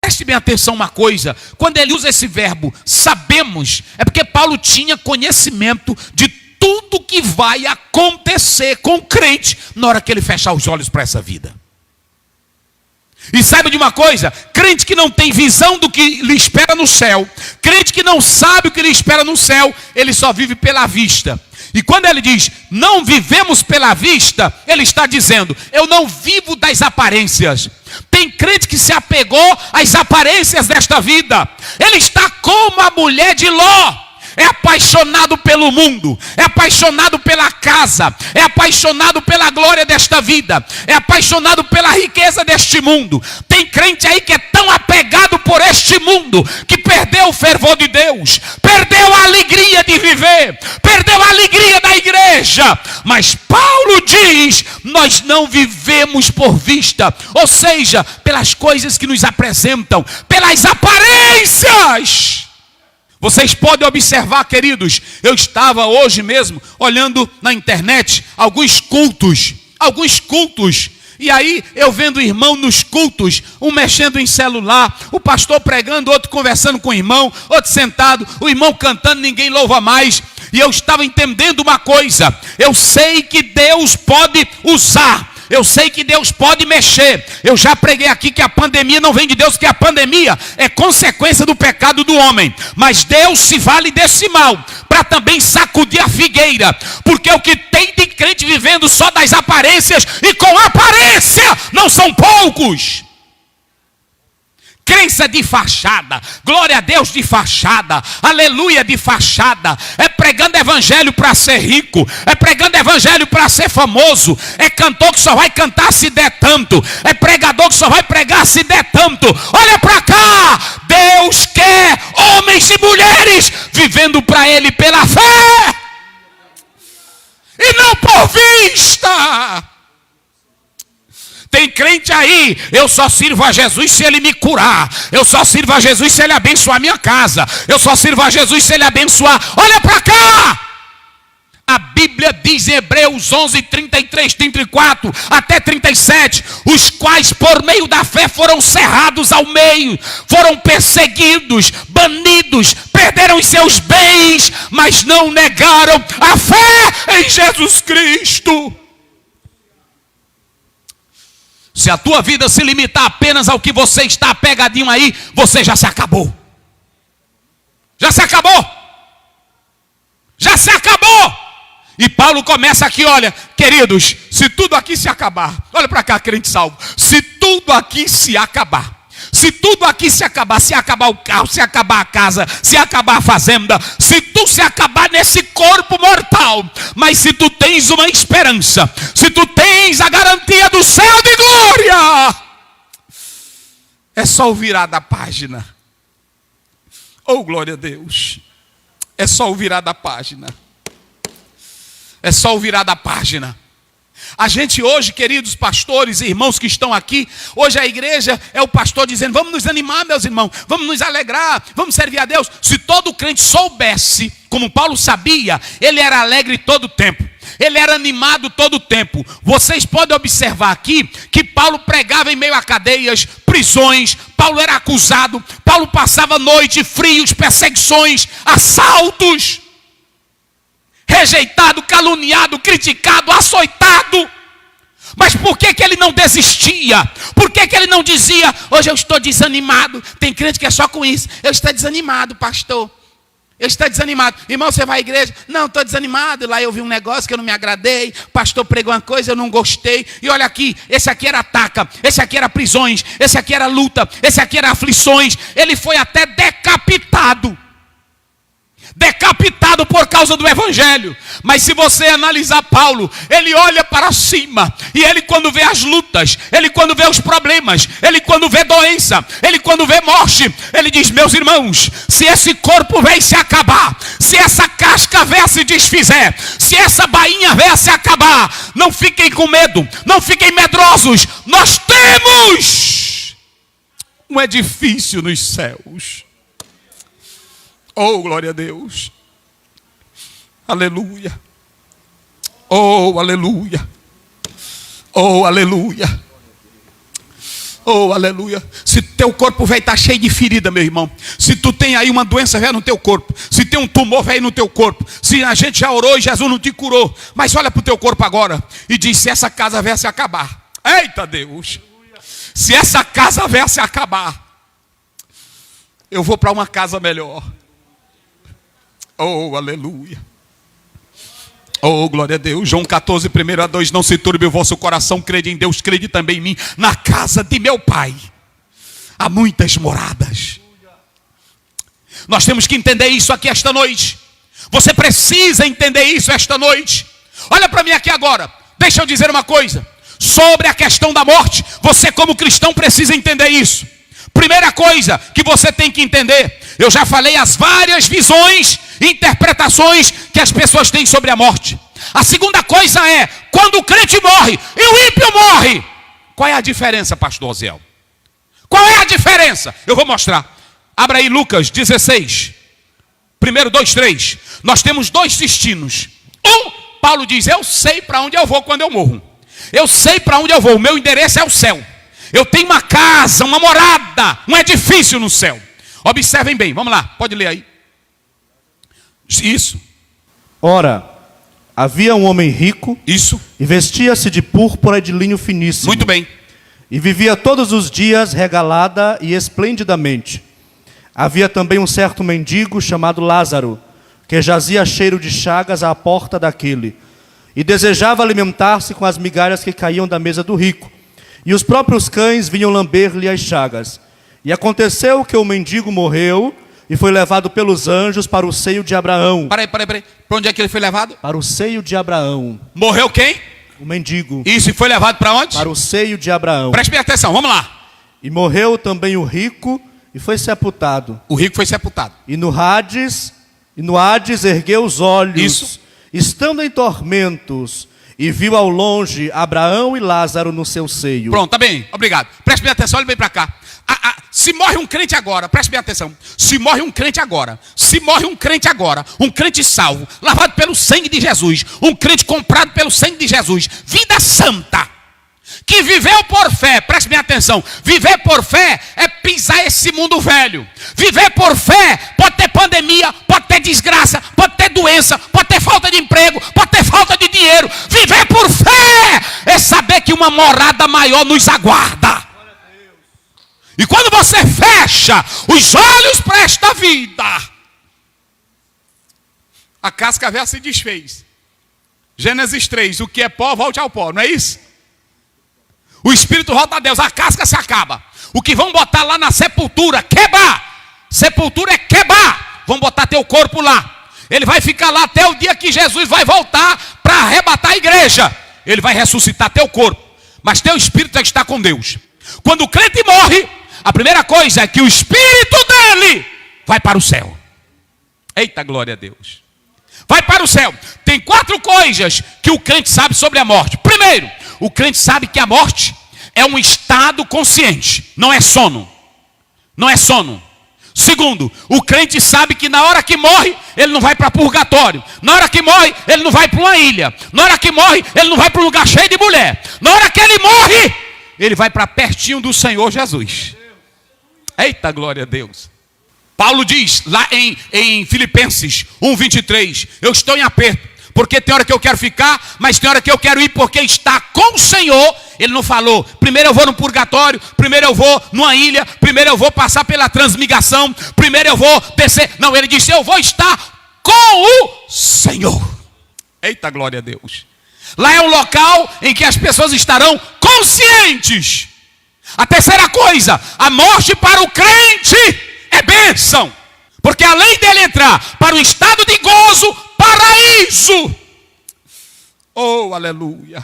Preste bem atenção uma coisa, quando ele usa esse verbo sabemos, é porque Paulo tinha conhecimento de tudo que vai acontecer com o crente na hora que ele fechar os olhos para essa vida. E saiba de uma coisa, crente que não tem visão do que lhe espera no céu, crente que não sabe o que lhe espera no céu, ele só vive pela vista. E quando ele diz, não vivemos pela vista, ele está dizendo, eu não vivo das aparências. Tem crente que se apegou às aparências desta vida. Ele está como a mulher de Ló. É apaixonado pelo mundo, é apaixonado pela casa, é apaixonado pela glória desta vida, é apaixonado pela riqueza deste mundo. Tem crente aí que é tão apegado por este mundo, que perdeu o fervor de Deus, perdeu a alegria de viver, perdeu a alegria da igreja. Mas Paulo diz, nós não vivemos por vista, ou seja, pelas coisas que nos apresentam, pelas aparências. Vocês podem observar, queridos, eu estava hoje mesmo olhando na internet alguns cultos, e aí eu vendo o irmão nos cultos, um mexendo em celular, o pastor pregando, outro conversando com o irmão, outro sentado, o irmão cantando, ninguém louva mais, e eu estava entendendo uma coisa, eu sei que Deus pode usar, eu sei que Deus pode mexer. Eu já preguei aqui que a pandemia não vem de Deus, que a pandemia é consequência do pecado do homem. Mas Deus se vale desse mal para também sacudir a figueira. Porque o que tem de crente vivendo só das aparências, e com aparência não são poucos. Crença de fachada, glória a Deus de fachada, aleluia de fachada, é pregando evangelho para ser rico, é pregando evangelho para ser famoso, é cantor que só vai cantar se der tanto, é pregador que só vai pregar se der tanto. Olha para cá, Deus quer homens e mulheres vivendo para Ele pela fé, e não por vista. Tem crente aí, eu só sirvo a Jesus se Ele me curar, eu só sirvo a Jesus se Ele abençoar a minha casa, eu só sirvo a Jesus se Ele abençoar. Olha para cá, a Bíblia diz em Hebreus 11, 33, 34 até 37, os quais por meio da fé foram cerrados ao meio, foram perseguidos, banidos, perderam os seus bens, mas não negaram a fé em Jesus Cristo. Se a tua vida se limitar apenas ao que você está apegadinho aí, você já se acabou. Já se acabou. Já se acabou. E Paulo começa aqui, olha, queridos, se tudo aqui se acabar, olha para cá, crente salvo, se tudo aqui se acabar, se tudo aqui se acabar, se acabar o carro, se acabar a casa, se acabar a fazenda, se tu se acabar nesse corpo mortal, mas se tu tens uma esperança, se tu tens a garantia do céu de glória, é só o virar da página. Oh, glória a Deus. É só o virar da página. É só o virar da página. A gente hoje, queridos pastores e irmãos que estão aqui, hoje a igreja é o pastor dizendo, vamos nos animar, meus irmãos, vamos nos alegrar, vamos servir a Deus. Se todo crente soubesse, como Paulo sabia, ele era alegre todo o tempo, ele era animado todo o tempo. Vocês podem observar aqui, que Paulo pregava em meio a cadeias, prisões, Paulo era acusado, Paulo passava noite, frios, perseguições, assaltos, rejeitado, caluniado, criticado, açoitado. Mas por que ele não desistia? Por que ele não dizia, hoje eu estou desanimado? Tem crente que é só com isso, eu estou desanimado, pastor, eu estou desanimado. Irmão, você vai à igreja? Não, estou desanimado, lá eu vi um negócio que eu não me agradei, o pastor pregou uma coisa, eu não gostei, e olha aqui, esse aqui era ataca, esse aqui era prisões, esse aqui era luta, esse aqui era aflições. Ele foi até decapitado por causa do evangelho. Mas se você analisar Paulo, ele olha para cima, e ele quando vê as lutas, ele quando vê os problemas, ele quando vê doença, ele quando vê morte, ele diz, meus irmãos, se esse corpo vem se acabar, se essa casca vier a se desfizer, se essa bainha vier a se acabar, não fiquem com medo, não fiquem medrosos, nós temos um edifício nos céus. Oh, glória a Deus. Aleluia. Oh, aleluia. Oh, aleluia. Oh, aleluia. Se teu corpo velho está cheio de ferida, meu irmão. Se tu tem aí uma doença velha no teu corpo. Se tem um tumor velho no teu corpo. Se a gente já orou e Jesus não te curou. Mas olha para o teu corpo agora e diz: se essa casa velha se acabar. Eita Deus. Se essa casa velha se acabar, eu vou para uma casa melhor. Oh, aleluia. Oh, glória a Deus. João 14, 1-2. Não se turbe o vosso coração, crede em Deus, crede também em mim. Na casa de meu Pai há muitas moradas. Nós temos que entender isso aqui esta noite. Você precisa entender isso esta noite. Olha para mim aqui agora. Deixa eu dizer uma coisa. Sobre a questão da morte, você como cristão precisa entender isso. Primeira coisa que você tem que entender. Eu já falei as várias visões, interpretações que as pessoas têm sobre a morte. A segunda coisa é, quando o crente morre e o ímpio morre, qual é a diferença, pastor Oziel? Qual é a diferença? Eu vou mostrar. Abra aí Lucas 16. 1, 2, 3. Nós temos dois destinos. Paulo diz: eu sei para onde eu vou quando eu morro. Eu sei para onde eu vou, o meu endereço é o céu. Eu tenho uma casa, uma morada, um edifício no céu. Observem bem, vamos lá, pode ler aí. Isso. Ora, havia um homem rico. Isso. E vestia-se de púrpura e de linho finíssimo. Muito bem. E vivia todos os dias regalada e esplendidamente. Havia também um certo mendigo chamado Lázaro, que jazia cheiro de chagas à porta daquele, e desejava alimentar-se com as migalhas que caíam da mesa do rico. E os próprios cães vinham lamber-lhe as chagas. E aconteceu que o mendigo morreu e foi levado pelos anjos para o seio de Abraão. Peraí. Para onde é que ele foi levado? Para o seio de Abraão. Morreu quem? O mendigo. Isso, e foi levado para onde? Para o seio de Abraão. Preste bem atenção, vamos lá. E morreu também o rico e foi sepultado. O rico foi sepultado. E no Hades ergueu os olhos, Isso. estando em tormentos, e viu ao longe Abraão e Lázaro no seu seio. Pronto, tá bem, obrigado. Preste bem atenção, olha bem para cá. Se morre um crente agora, preste bem atenção. Se morre um crente agora, um crente salvo, lavado pelo sangue de Jesus, um crente comprado pelo sangue de Jesus, vida santa, que viveu por fé, preste bem atenção. Viver por fé é pisar esse mundo velho. Viver por fé pode ter pandemia, pode ter desgraça, pode ter doença, pode ter falta de emprego, pode ter falta de dinheiro. Viver por fé é saber que uma morada maior nos aguarda. E quando você fecha os olhos para esta vida, a casca velha se desfez. Gênesis 3, o que é pó, volte ao pó, não é isso? O espírito volta a Deus, a casca se acaba. O que vão botar lá na sepultura, quebrar. Sepultura é quebrar. Vão botar teu corpo lá. Ele vai ficar lá até o dia que Jesus vai voltar para arrebatar a igreja. Ele vai ressuscitar teu corpo, mas teu espírito está com Deus. Quando o crente morre, a primeira coisa é que o espírito dele vai para o céu. Eita, glória a Deus. Vai para o céu. Tem 4 coisas que o crente sabe sobre a morte. Primeiro, o crente sabe que a morte é um estado consciente, não é sono. Não é sono. Segundo, o crente sabe que na hora que morre, ele não vai para purgatório. Na hora que morre, ele não vai para uma ilha. Na hora que morre, ele não vai para um lugar cheio de mulher. Na hora que ele morre, ele vai para pertinho do Senhor Jesus. Eita, glória a Deus. Paulo diz lá em Filipenses 1:23, eu estou em aperto, porque tem hora que eu quero ficar, mas tem hora que eu quero ir porque está com o Senhor. Ele não falou, primeiro eu vou no purgatório, primeiro eu vou numa ilha, primeiro eu vou passar pela transmigração, primeiro eu vou descer. Não, ele disse, eu vou estar com o Senhor. Eita, glória a Deus. Lá é um local em que as pessoas estarão conscientes. A terceira coisa, a morte para o crente é bênção. Porque além dele entrar para o estado de gozo, paraíso. Oh, aleluia.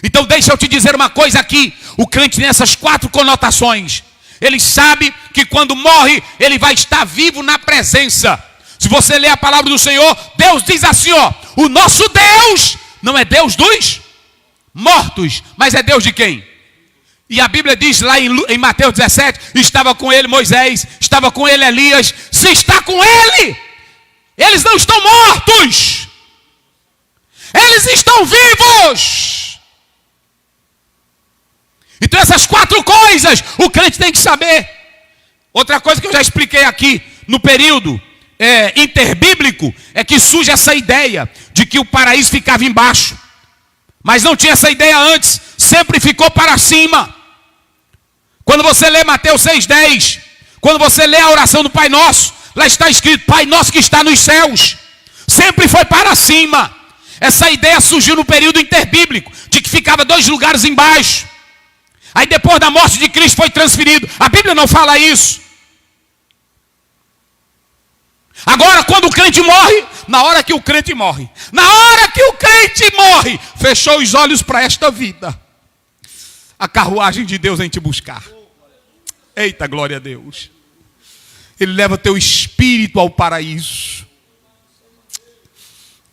Então deixa eu te dizer uma coisa aqui. O crente tem essas 4 conotações. Ele sabe que quando morre, ele vai estar vivo na presença. Se você ler a palavra do Senhor, Deus diz assim, ó, o nosso Deus não é Deus dos mortos, mas é Deus de quem? E a Bíblia diz lá em Mateus 17, estava com ele Moisés, estava com ele Elias. Se está com ele, eles não estão mortos, eles estão vivos. Então essas 4 coisas o crente tem que saber. Outra coisa que eu já expliquei aqui no período interbíblico é que surge essa ideia de que o paraíso ficava embaixo. Mas não tinha essa ideia antes, sempre ficou para cima. Quando você lê Mateus 6,10, quando você lê a oração do Pai Nosso, lá está escrito: Pai Nosso que está nos céus. Sempre foi para cima. Essa ideia surgiu no período interbíblico, de que ficava 2 lugares embaixo. Aí depois da morte de Cristo foi transferido. A Bíblia não fala isso. Agora, quando o crente morre, na hora que o crente morre, fechou os olhos para esta vida, a carruagem de Deus vem te buscar. Eita, glória a Deus. Ele leva teu espírito ao paraíso.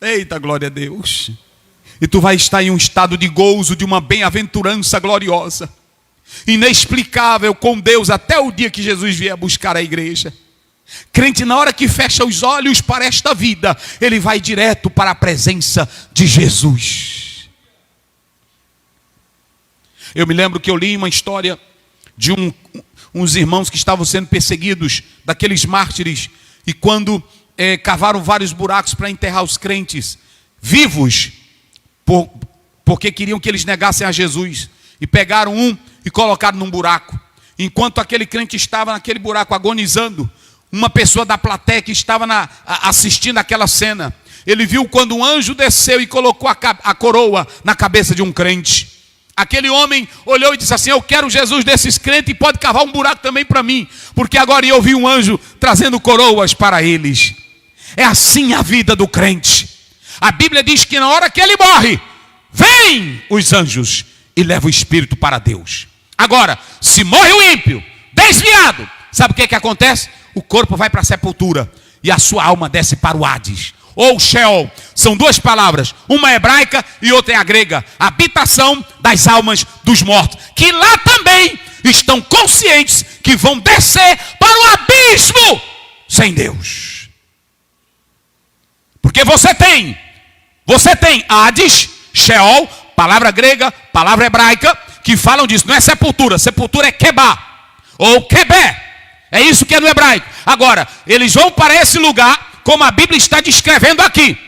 Eita, glória a Deus. E tu vai estar em um estado de gozo, de uma bem-aventurança gloriosa, inexplicável com Deus, até o dia que Jesus vier buscar a igreja. Crente, na hora que fecha os olhos para esta vida, ele vai direto para a presença de Jesus. Eu me lembro que eu li uma história de uns irmãos que estavam sendo perseguidos, daqueles mártires, e quando cavaram vários buracos para enterrar os crentes vivos, porque queriam que eles negassem a Jesus, e pegaram um e colocaram num buraco. Enquanto aquele crente estava naquele buraco agonizando, uma pessoa da plateia que estava assistindo aquela cena, ele viu quando um anjo desceu e colocou a coroa na cabeça de um crente. Aquele homem olhou e disse assim: eu quero Jesus desses crentes e pode cavar um buraco também para mim, porque agora eu vi um anjo trazendo coroas para eles. É assim a vida do crente. A Bíblia diz que na hora que ele morre, vem os anjos e leva o espírito para Deus. Agora, se morre o ímpio, desviado, sabe o que acontece? O corpo vai para a sepultura e a sua alma desce para o Hades, ou Sheol. São 2 palavras, uma é hebraica e outra é a grega. Habitação das almas dos mortos, que lá também estão conscientes que vão descer para o abismo sem Deus. Porque você tem Hades, Sheol, palavra grega, palavra hebraica, que falam disso. Não é sepultura, sepultura é Kebá, ou Kebé. É isso que é no hebraico. Agora, eles vão para esse lugar, como a Bíblia está descrevendo aqui.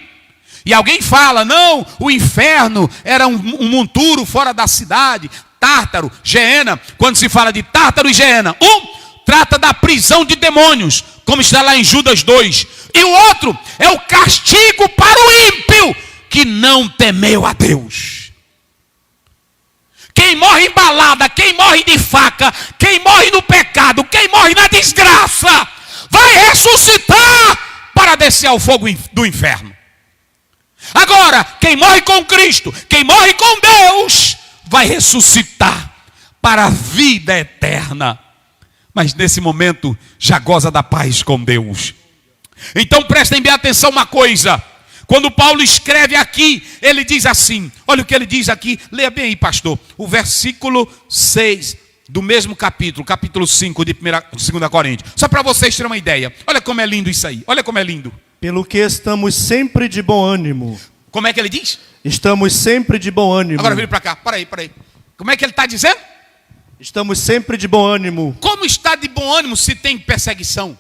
E alguém fala: não, o inferno era um monturo fora da cidade, Tártaro, Geena. Quando se fala de Tártaro e Geena, trata da prisão de demônios, como está lá em Judas 2. E o outro é o castigo para o ímpio, que não temeu a Deus. Quem morre em balada, quem morre de faca, quem morre no pecado, quem morre na desgraça, vai ressuscitar para descer ao fogo do inferno. Agora, quem morre com Cristo, quem morre com Deus, vai ressuscitar para a vida eterna. Mas nesse momento já goza da paz com Deus. Então prestem bem atenção uma coisa. Quando Paulo escreve aqui, ele diz assim, olha o que ele diz aqui, leia bem aí, pastor, o versículo 6 do mesmo capítulo 5 de 2 Coríntios. Só para vocês terem uma ideia, olha como é lindo isso aí, olha como é lindo. Pelo que estamos sempre de bom ânimo. Como é que ele diz? Estamos sempre de bom ânimo. Agora vira para cá, para aí. Como é que ele está dizendo? Estamos sempre de bom ânimo. Como está de bom ânimo se tem perseguição?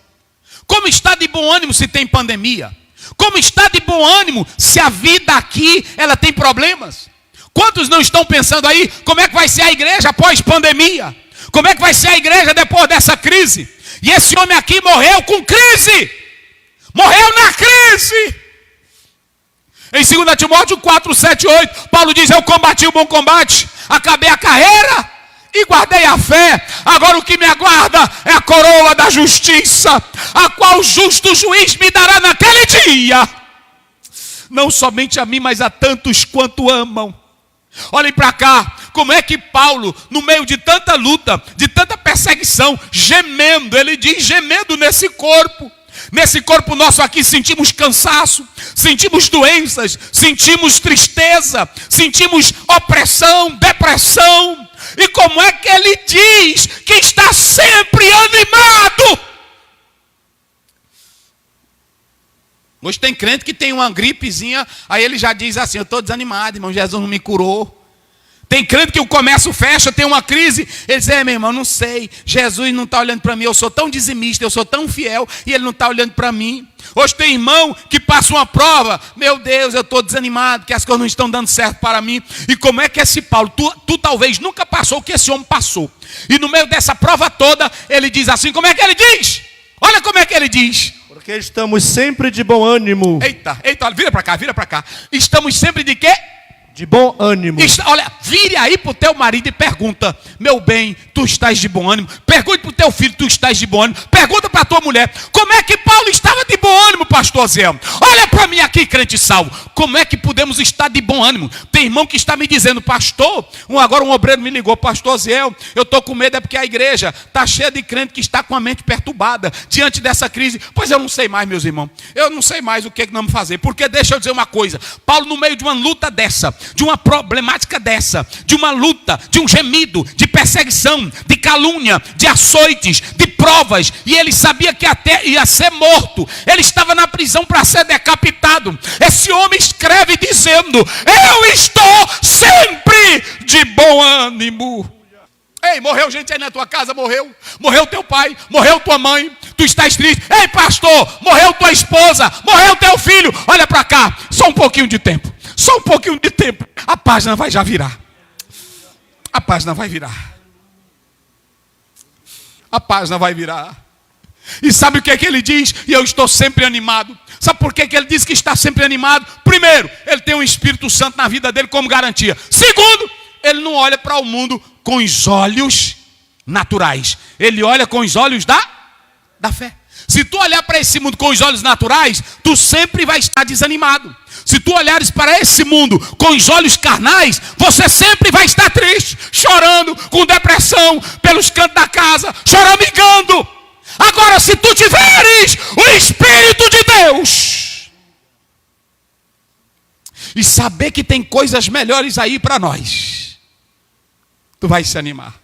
Como está de bom ânimo se tem pandemia? Como está de bom ânimo se a vida aqui, ela tem problemas? Quantos não estão pensando aí, como é que vai ser a igreja após pandemia? Como é que vai ser a igreja depois dessa crise? E esse homem aqui morreu com crise. Morreu na crise. Em 2 Timóteo 4, 7, 8, Paulo diz: eu combati o bom combate, acabei a carreira e guardei a fé. Agora o que me aguarda é a coroa da justiça, a qual o justo juiz me dará naquele dia. Não somente a mim, mas a tantos quanto amam. Olhem para cá, como é que Paulo, no meio de tanta luta, de tanta perseguição, gemendo, ele diz gemendo nesse corpo. Nesse corpo nosso aqui sentimos cansaço, sentimos doenças, sentimos tristeza, sentimos opressão, depressão. E como é que ele diz que está sempre animado? Hoje tem crente que tem uma gripezinha, aí ele já diz assim: eu estou desanimado, irmão, Jesus não me curou. Tem crente que o comércio fecha, tem uma crise. Ele diz, meu irmão, não sei. Jesus não está olhando para mim. Eu sou tão dizimista, eu sou tão fiel. E ele não está olhando para mim. Hoje tem irmão que passa uma prova. Meu Deus, eu estou desanimado, que as coisas não estão dando certo para mim. E como é que esse Paulo, tu talvez nunca passou o que esse homem passou. E no meio dessa prova toda, ele diz assim, como é que ele diz? Olha como é que ele diz. Porque estamos sempre de bom ânimo. Eita, olha, vira para cá. Estamos sempre de quê? De bom ânimo. Olha, vire aí para o teu marido e pergunta, meu bem, tu estás de bom ânimo? Pergunte para o teu filho, tu estás de bom ânimo? Pergunta para a tua mulher, como é que Paulo estava de bom ânimo, pastor Zé? Olha para mim aqui, crente salvo, como é que podemos estar de bom ânimo? Tem irmão que está me dizendo, pastor, agora um obreiro me ligou, pastor Zé, eu estou com medo, é porque a igreja está cheia de crente que está com a mente perturbada, diante dessa crise. Pois eu não sei mais, meus irmãos, eu não sei mais o que nós vamos fazer, porque deixa eu dizer uma coisa, Paulo no meio de uma luta dessa, de uma problemática dessa, de uma luta, de um gemido, de perseguição, de calúnia, de açoites, de provas, e ele sabia que até ia ser morto, ele estava na prisão para ser decapitado. Esse homem escreve dizendo, eu estou sempre de bom ânimo. Ei, morreu gente aí na tua casa, morreu teu pai, morreu tua mãe, tu estás triste. Ei, pastor, morreu tua esposa, morreu teu filho, olha para cá, só um pouquinho de tempo, a página vai já virar, a página vai virar, e sabe o que é que ele diz? E eu estou sempre animado. Sabe por que ele diz que está sempre animado? Primeiro, ele tem o Espírito Santo na vida dele como garantia. Segundo, ele não olha para o mundo com os olhos naturais, ele olha com os olhos da fé. Se tu olhar para esse mundo com os olhos naturais, tu sempre vai estar desanimado. Se tu olhares para esse mundo com os olhos carnais, você sempre vai estar triste, chorando, com depressão, pelos cantos da casa, choramingando. Agora, se tu tiveres o Espírito de Deus e saber que tem coisas melhores aí para nós, tu vai se animar.